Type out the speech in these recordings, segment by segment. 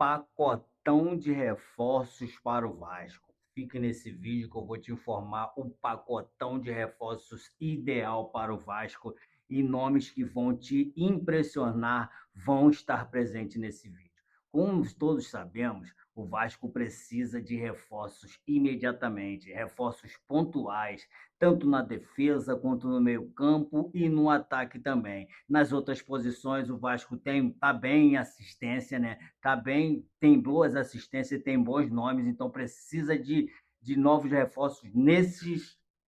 pacotão de reforços para o Vasco. Fique nesse vídeo que eu vou te informar o pacotão de reforços ideal para o Vasco e nomes que vão te impressionar vão estar presentes nesse vídeo. Como todos sabemos, o Vasco precisa de reforços imediatamente, reforços pontuais, tanto na defesa quanto no meio-campo e no ataque também. Nas outras posições, o Vasco tá bem em assistência, né? Tá bem, tem boas assistências, tem bons nomes, então precisa de novos reforços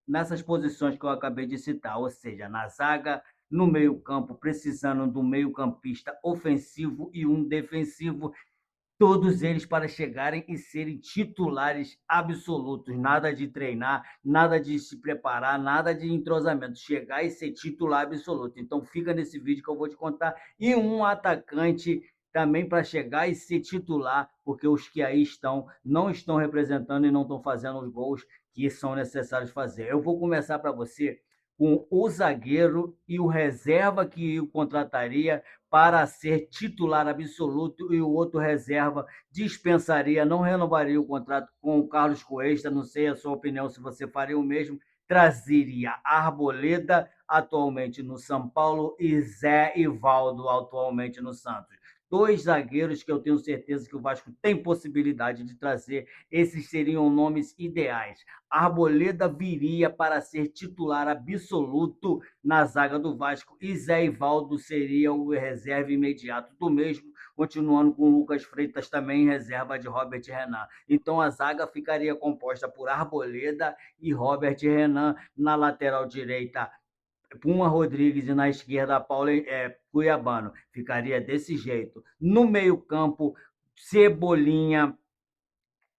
nessas posições que eu acabei de citar, ou seja, na zaga, no meio-campo, precisando do meio-campista ofensivo e um defensivo, todos eles para chegarem e serem titulares absolutos, nada de treinar, nada de se preparar, nada de entrosamento, chegar e ser titular absoluto. Então fica nesse vídeo que eu vou te contar. E um atacante também para chegar e ser titular, porque os que aí estão não estão representando e não estão fazendo os gols que são necessários fazer. Eu vou começar para você com o zagueiro e o reserva que eu contrataria para ser titular absoluto, e o outro reserva dispensaria, não renovaria o contrato com o Carlos Cuesta, não sei a sua opinião se você faria o mesmo, trazeria Arboleda, atualmente no São Paulo, e Zé Ivaldo, atualmente no Santos. Dois zagueiros que eu tenho certeza que o Vasco tem possibilidade de trazer, esses seriam nomes ideais. Arboleda viria para ser titular absoluto na zaga do Vasco e Zé Ivaldo seria o reserva imediato do mesmo, continuando com Lucas Freitas também em reserva de Robert Renan. Então a zaga ficaria composta por Arboleda e Robert Renan, na lateral direita Puma Rodrigues e na esquerda Paulo Cuiabano. Ficaria desse jeito. No meio-campo, Cebolinha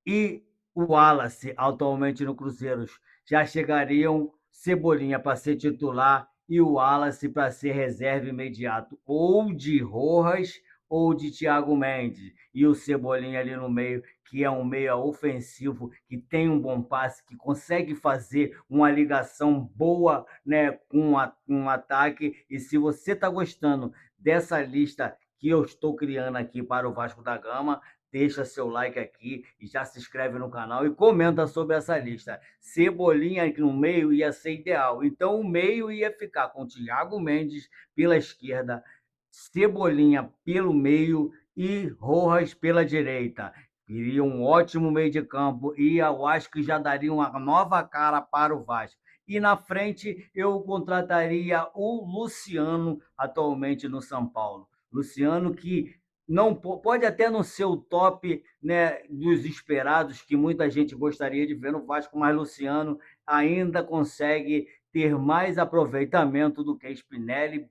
e o Wallace, atualmente no Cruzeiro, já chegariam Cebolinha para ser titular e o Wallace para ser reserva imediato, ou de Rojas ou de Thiago Mendes. E o Cebolinha ali no meio, que é um meia ofensivo, que tem um bom passe, que consegue fazer uma ligação boa, né, com um ataque. E se você está gostando dessa lista que eu estou criando aqui para o Vasco da Gama, deixa seu like aqui e já se inscreve no canal e comenta sobre essa lista. Cebolinha aqui no meio ia ser ideal. Então o meio ia ficar com Thiago Mendes pela esquerda, Cebolinha pelo meio e Rojas pela direita. Iria um ótimo meio de campo e eu acho que já daria uma nova cara para o Vasco. E na frente eu contrataria o Luciano, atualmente no São Paulo. Luciano que não pode até não ser o top, né, dos esperados que muita gente gostaria de ver no Vasco, mas Luciano ainda consegue ter mais aproveitamento do que Spinelli,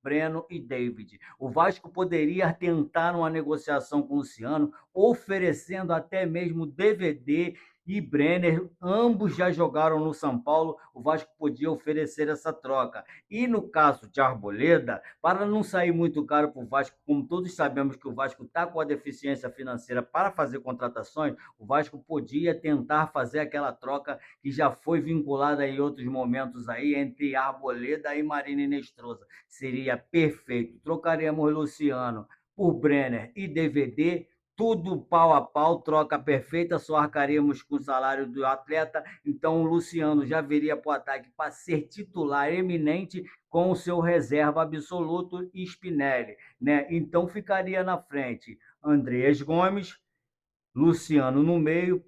Breno e David. O Vasco poderia tentar uma negociação com o Luciano, oferecendo até mesmo DVD e Brenner, ambos já jogaram no São Paulo, o Vasco podia oferecer essa troca. E no caso de Arboleda, para não sair muito caro para o Vasco, como todos sabemos que o Vasco está com a deficiência financeira para fazer contratações, o Vasco podia tentar fazer aquela troca que já foi vinculada em outros momentos aí entre Arboleda e Marina Inestrosa. Seria perfeito. Trocaríamos Luciano por Brenner e DVD, tudo pau a pau, troca perfeita, só arcaríamos com o salário do atleta. Então o Luciano já viria para o ataque para ser titular eminente com o seu reserva absoluto Spinelli, né? Então ficaria na frente Andreas Gomes, Luciano no meio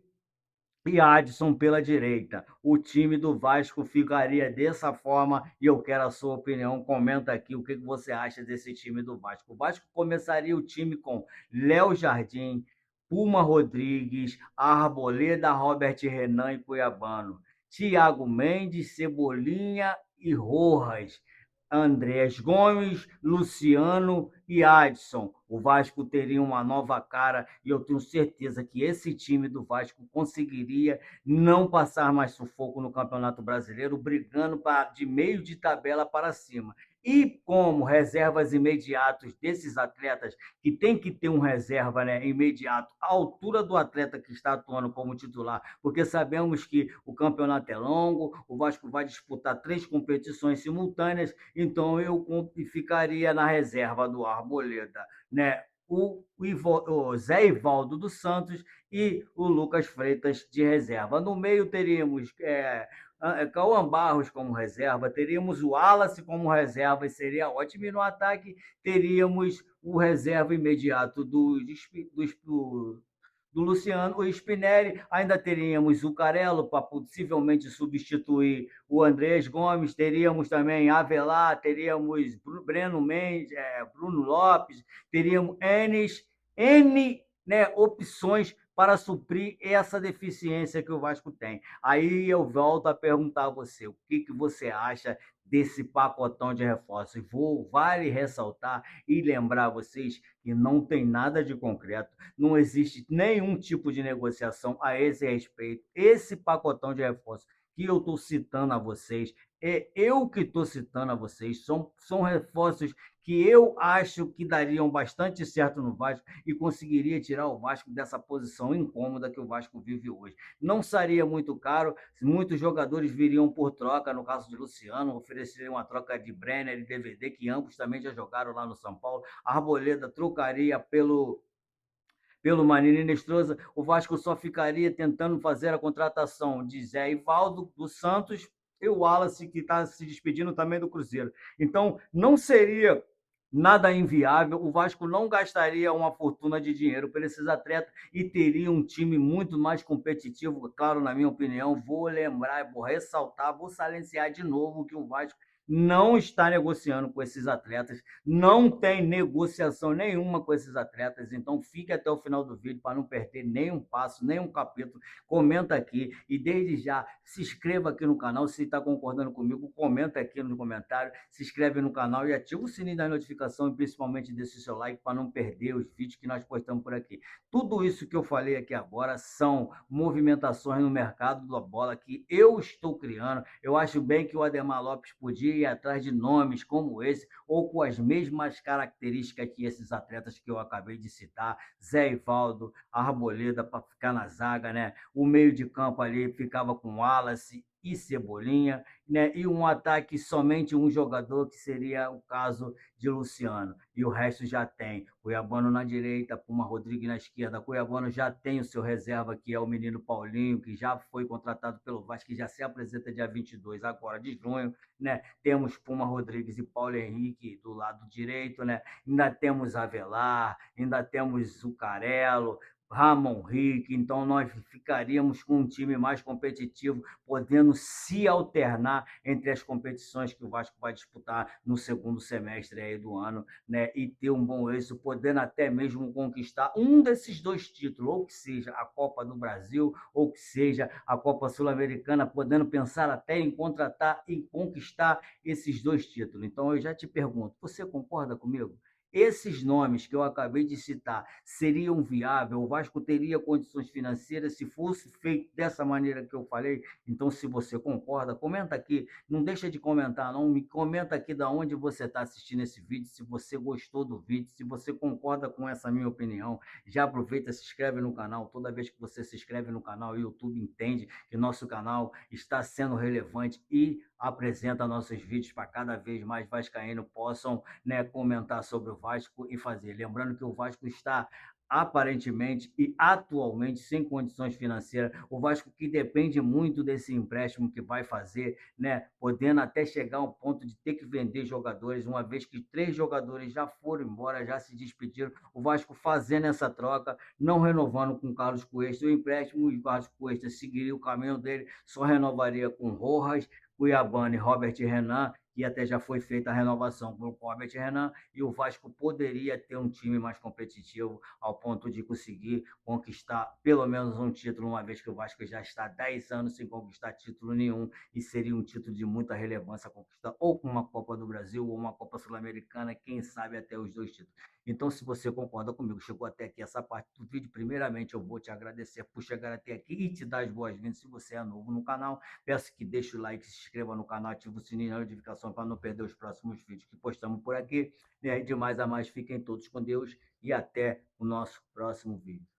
e Adson pela direita. O time do Vasco ficaria dessa forma e eu quero a sua opinião. Comenta aqui o que você acha desse time do Vasco. O Vasco começaria o time com Léo Jardim, Puma Rodrigues, Arboleda, Robert Renan e Cuiabano, Thiago Mendes, Cebolinha e Rojas, Andrés Gomes, Luciano e Adson. O Vasco teria uma nova cara e eu tenho certeza que esse time do Vasco conseguiria não passar mais sufoco no Campeonato Brasileiro, brigando de meio de tabela para cima. E como reservas imediatos desses atletas, que tem que ter um reserva, né, imediato, à altura do atleta que está atuando como titular, porque sabemos que o campeonato é longo, o Vasco vai disputar 3 competições simultâneas, então eu ficaria na reserva do Arboleda, né? o Zé Ivaldo dos Santos e o Lucas Freitas de reserva. No meio teríamos Cauã Barros como reserva, teríamos o Wallace como reserva, e seria ótimo. E no ataque teríamos o reserva imediato do Luciano, o Spinelli, ainda teríamos o Carello para possivelmente substituir o Andrés Gomes, teríamos também Avelar, teríamos Breno Mendes, Bruno Lopes, teríamos N, né, opções para suprir essa deficiência que o Vasco tem. Aí eu volto a perguntar a você, o que você acha desse pacotão de reforços? Vale ressaltar e lembrar vocês que não tem nada de concreto, não existe nenhum tipo de negociação a esse respeito. Esse pacotão de reforços que eu estou citando a vocês, eu que estou citando a vocês, são reforços que eu acho que dariam bastante certo no Vasco e conseguiria tirar o Vasco dessa posição incômoda que o Vasco vive hoje. Não seria muito caro, muitos jogadores viriam por troca, no caso de Luciano, ofereceriam uma troca de Brenner e DVD, que ambos também já jogaram lá no São Paulo. A Arboleda trocaria pelo Marinho Nestrosa, o Vasco só ficaria tentando fazer a contratação de Zé Ivaldo dos Santos e o Wallace, que está se despedindo também do Cruzeiro. Então, não seria nada inviável, o Vasco não gastaria uma fortuna de dinheiro por esses atletas e teria um time muito mais competitivo, claro, na minha opinião. Vou lembrar, vou ressaltar, vou salientar de novo que o Vasco não está negociando com esses atletas, não tem negociação nenhuma com esses atletas, então fique até o final do vídeo para não perder nenhum passo, nenhum capítulo. Comenta aqui e desde já se inscreva aqui no canal. Se está concordando comigo, comenta aqui no comentário, se inscreve no canal e ativa o sininho da notificação e principalmente deixe o seu like para não perder os vídeos que nós postamos por aqui. Tudo isso que eu falei aqui agora são movimentações no mercado da bola que eu estou criando. Eu acho bem que o Ademar Lopes podia ir atrás de nomes como esse, ou com as mesmas características que esses atletas que eu acabei de citar, Zé Ivaldo, Arboleda para ficar na zaga, né? O meio de campo ali ficava com Wallace e Cebolinha, né? E um ataque somente um jogador, que seria o caso de Luciano. E o resto já tem Cuiabano na direita, Puma Rodrigues na esquerda. Cuiabano já tem o seu reserva, que é o menino Paulinho, que já foi contratado pelo Vasco, que já se apresenta dia 22 agora de junho, né? Temos Puma Rodrigues e Paulo Henrique do lado direito, né? Ainda temos Avelar, ainda temos o Carello, Ramon Rick, então nós ficaríamos com um time mais competitivo, podendo se alternar entre as competições que o Vasco vai disputar no segundo semestre aí do ano, né? E ter um bom êxito, podendo até mesmo conquistar um desses dois títulos, ou que seja a Copa do Brasil, ou que seja a Copa Sul-Americana, podendo pensar até em contratar e conquistar esses dois títulos. Então eu já te pergunto, você concorda comigo? Esses nomes que eu acabei de citar seriam viáveis? O Vasco teria condições financeiras se fosse feito dessa maneira que eu falei? Então, se você concorda, comenta aqui. Não deixa de comentar, não. Me comenta aqui de onde você está assistindo esse vídeo, se você gostou do vídeo, se você concorda com essa minha opinião. Já aproveita, se inscreve no canal. Toda vez que você se inscreve no canal, o YouTube entende que nosso canal está sendo relevante e apresenta nossos vídeos para cada vez mais vascaínos possam, né, comentar sobre o Vasco e fazer. Lembrando que o Vasco está aparentemente e atualmente sem condições financeiras. O Vasco que depende muito desse empréstimo que vai fazer, né? Podendo até chegar ao ponto de ter que vender jogadores, uma vez que 3 jogadores já foram embora, já se despediram. O Vasco fazendo essa troca, não renovando com o Carlos Cuesta o empréstimo, e o Carlos Cuesta seguiria o caminho dele, só renovaria com Rojas, Cuiabano e Robert Renan, e até já foi feita a renovação com o Robert Renan, e o Vasco poderia ter um time mais competitivo ao ponto de conseguir conquistar pelo menos um título, uma vez que o Vasco já está há 10 anos sem conquistar título nenhum, e seria um título de muita relevância conquistar ou uma Copa do Brasil ou uma Copa Sul-Americana, quem sabe até os dois títulos. Então, se você concorda comigo, chegou até aqui essa parte do vídeo, primeiramente eu vou te agradecer por chegar até aqui e te dar as boas-vindas se você é novo no canal. Peço que deixe o like, se inscreva no canal, ative o sininho da notificação para não perder os próximos vídeos que postamos por aqui. E aí, de mais a mais, fiquem todos com Deus e até o nosso próximo vídeo.